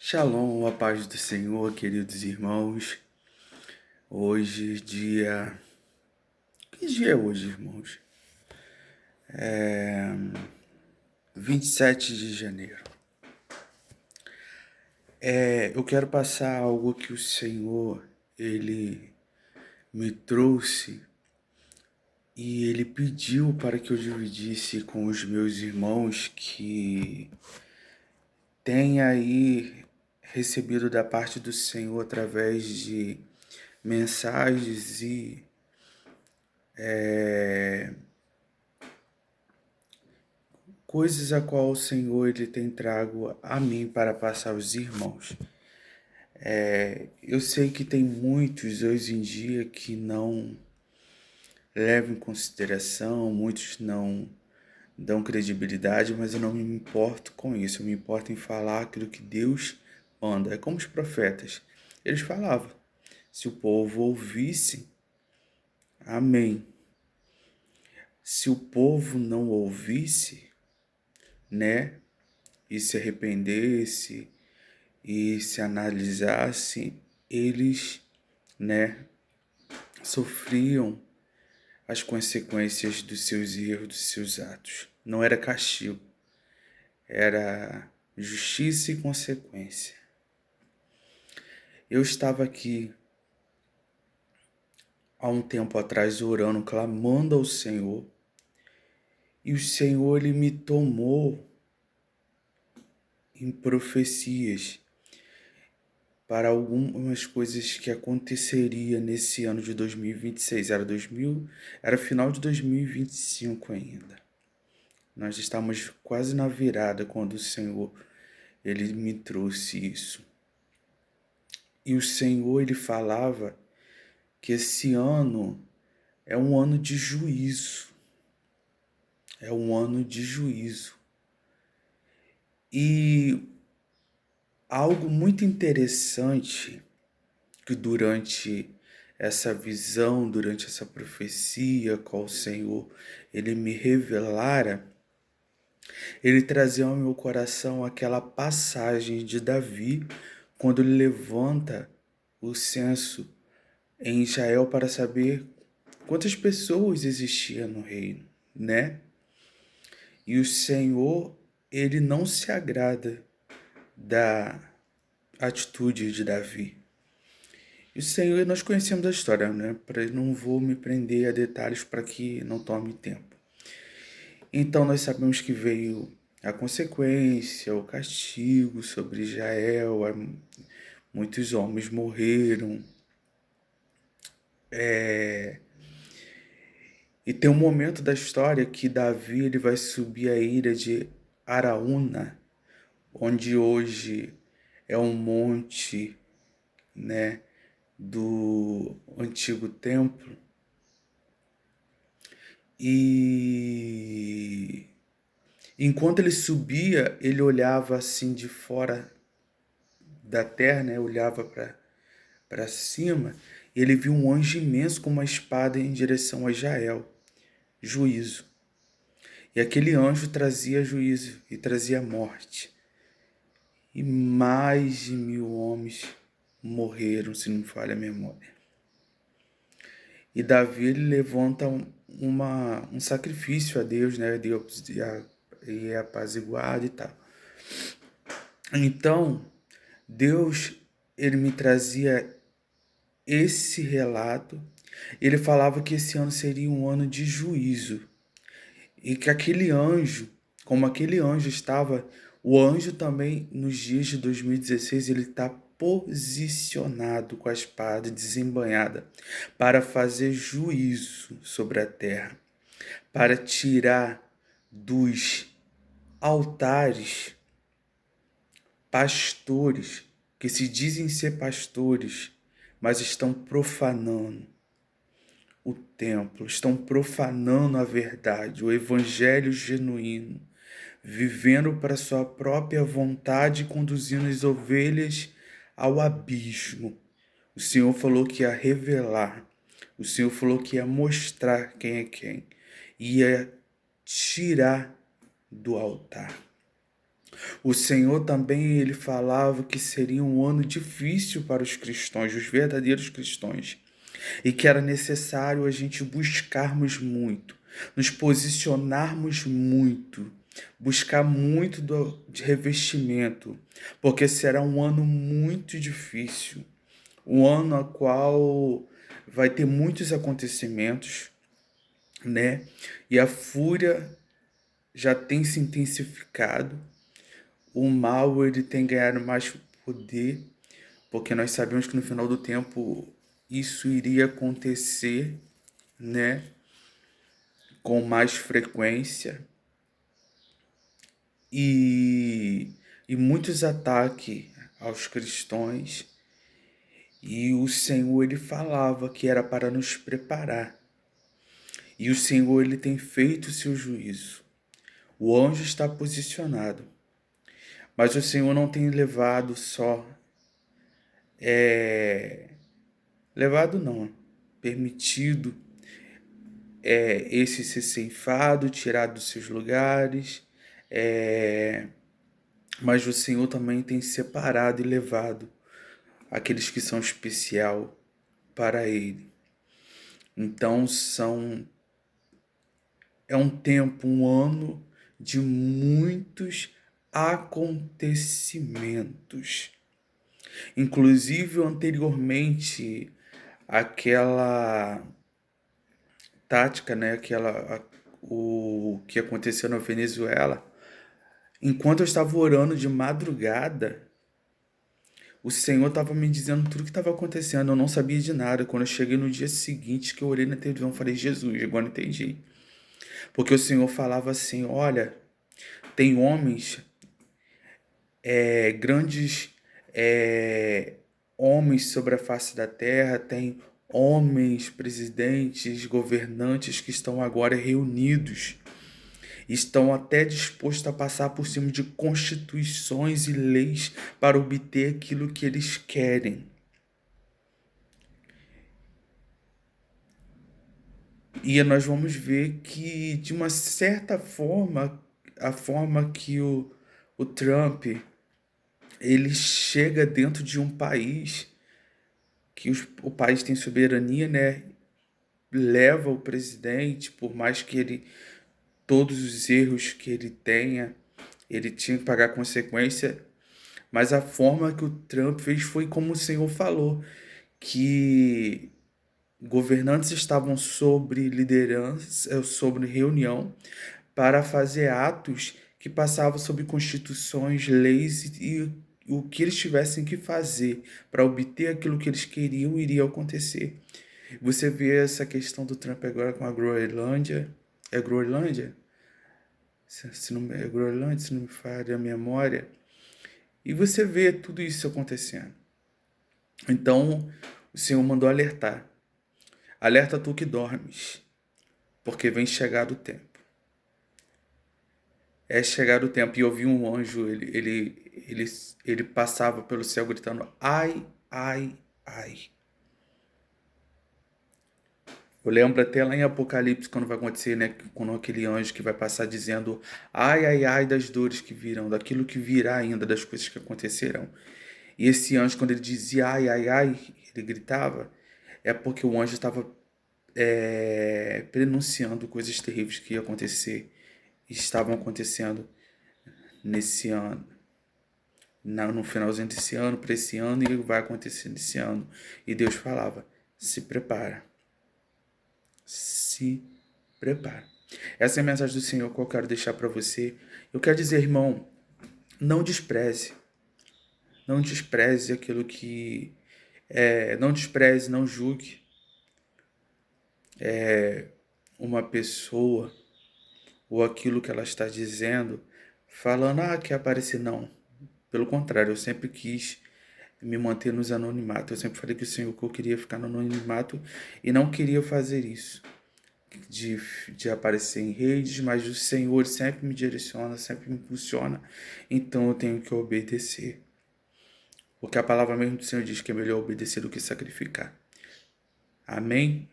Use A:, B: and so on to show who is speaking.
A: Shalom, a paz do Senhor, queridos irmãos. Hoje, dia. Que dia é hoje, irmãos? 27 de janeiro. Eu quero passar algo que o Senhor, Ele me trouxe e Ele pediu para que eu dividisse com os meus irmãos que têm aí recebido da parte do Senhor através de mensagens e coisas a qual o Senhor ele tem trago a mim para passar aos irmãos. Eu sei que tem muitos hoje em dia que não levam em consideração, muitos não dão credibilidade, mas eu não me importo com isso. Eu me importo em falar aquilo que Deus manda. É como os profetas. Eles falavam. Se o povo ouvisse, amém. Se o povo não ouvisse, né, e se arrependesse e se analisasse, eles, né, sofriam as consequências dos seus erros, dos seus atos. Não era castigo, era justiça e consequência. Eu estava aqui há um tempo atrás orando, clamando ao Senhor, e o Senhor ele me tomou em profecias para algumas coisas que aconteceria nesse ano de 2026. Era final de 2025 ainda. Nós estávamos quase na virada quando o Senhor ele me trouxe isso. E o Senhor ele falava que esse ano é um ano de juízo. É um ano de juízo. E algo muito interessante que durante essa visão, durante essa profecia, qual o Senhor ele me revelara, ele trazia ao meu coração aquela passagem de Davi, quando ele levanta o censo em Israel para saber quantas pessoas existiam no reino, né? E o Senhor, ele não se agrada da atitude de Davi. E o Senhor, nós conhecemos a história, né? Não vou me prender a detalhes para que não tome tempo. Então nós sabemos que veio a consequência, o castigo sobre Israel, muitos homens morreram. E tem um momento da história que Davi ele vai subir a ilha de Araúna, onde hoje é um monte, né, do antigo templo. E enquanto ele subia, ele olhava assim de fora da terra, né? Olhava para cima, e ele viu um anjo imenso com uma espada em direção a Israel, juízo. E aquele anjo trazia juízo e trazia morte. E mais de 1.000 homens morreram, se não me falha a memória. E Davi ele levanta um sacrifício a Deus, né? Deus e é apaziguado e tal. Então, Deus, ele me trazia esse relato. Ele falava que esse ano seria um ano de juízo. E que aquele anjo, como aquele anjo estava, o anjo também, nos dias de 2016, ele está posicionado com a espada desembainhada para fazer juízo sobre a terra, para tirar dos altares pastores que se dizem ser pastores, mas estão profanando o templo, estão profanando a verdade, o evangelho genuíno, vivendo para sua própria vontade, conduzindo as ovelhas ao abismo. O Senhor falou que ia revelar, o Senhor falou que ia mostrar quem é quem, ia tirar do altar. O Senhor também, ele falava que seria um ano difícil para os cristãos, os verdadeiros cristãos, e que era necessário a gente buscarmos muito, nos posicionarmos muito, buscar muito de revestimento, porque será um ano muito difícil, um ano a qual vai ter muitos acontecimentos, né? E a fúria já tem se intensificado, o mal ele tem ganhado mais poder, porque nós sabemos que no final do tempo isso iria acontecer, né, com mais frequência e, e muitos ataques aos cristãos. E o Senhor ele falava que era para nos preparar. E o Senhor ele tem feito o seu juízo. O anjo está posicionado, mas o Senhor não tem levado só, levado não, permitido esse ser ceifado, tirado dos seus lugares, mas o Senhor também tem separado e levado aqueles que são especial para Ele. Então é um tempo, um ano de muitos acontecimentos. Inclusive anteriormente aquela tática, né, o que aconteceu na Venezuela, enquanto eu estava orando de madrugada, o Senhor estava me dizendo tudo o que estava acontecendo. Eu não sabia de nada. Quando eu cheguei no dia seguinte, que eu orei na televisão, eu falei, Jesus, agora entendi. Porque o Senhor falava assim, olha, tem homens, grandes homens sobre a face da terra, tem homens, presidentes, governantes que estão agora reunidos, estão até dispostos a passar por cima de constituições e leis para obter aquilo que eles querem. E nós vamos ver que, de uma certa forma, a forma que o Trump ele chega dentro de um país que o país tem soberania, né? Leva o presidente, por mais que ele todos os erros que ele tenha, ele tinha que pagar consequência. Mas a forma que o Trump fez foi como o Senhor falou, que governantes estavam sobre liderança, sobre reunião, para fazer atos que passavam sobre constituições, leis e o que eles tivessem que fazer para obter aquilo que eles queriam iria acontecer. Você vê essa questão do Trump agora com a Groenlândia. É Groenlândia? Se não, é Groenlândia, se não me falha a memória. E você vê tudo isso acontecendo. Então, o Senhor mandou alertar. Alerta tu que dormes, porque vem chegado o tempo. É chegado o tempo. E eu vi um anjo, ele passava pelo céu gritando, ai, ai, ai. Eu lembro até lá em Apocalipse, quando vai acontecer, né? Quando aquele anjo que vai passar dizendo, ai, ai, ai das dores que virão, daquilo que virá ainda, das coisas que acontecerão. E esse anjo, quando ele dizia ai, ai, ai, ele gritava, é porque o anjo estava prenunciando coisas terríveis que iam acontecer, estavam acontecendo nesse ano, no finalzinho desse ano, para esse ano, e vai acontecer nesse ano. E Deus falava, se prepara, se prepara. Essa é a mensagem do Senhor que eu quero deixar para você. Eu quero dizer, irmão, não despreze, não despreze aquilo que não despreze, não julgue uma pessoa ou aquilo que ela está dizendo, falando, quer aparecer. Não. Pelo contrário, eu sempre quis me manter nos anonimatos. Eu sempre falei que o Senhor que eu queria ficar no anonimato e não queria fazer isso, de aparecer em redes, mas o Senhor sempre me direciona, sempre me impulsiona, então eu tenho que obedecer. Porque a palavra mesmo do Senhor diz que é melhor obedecer do que sacrificar. Amém?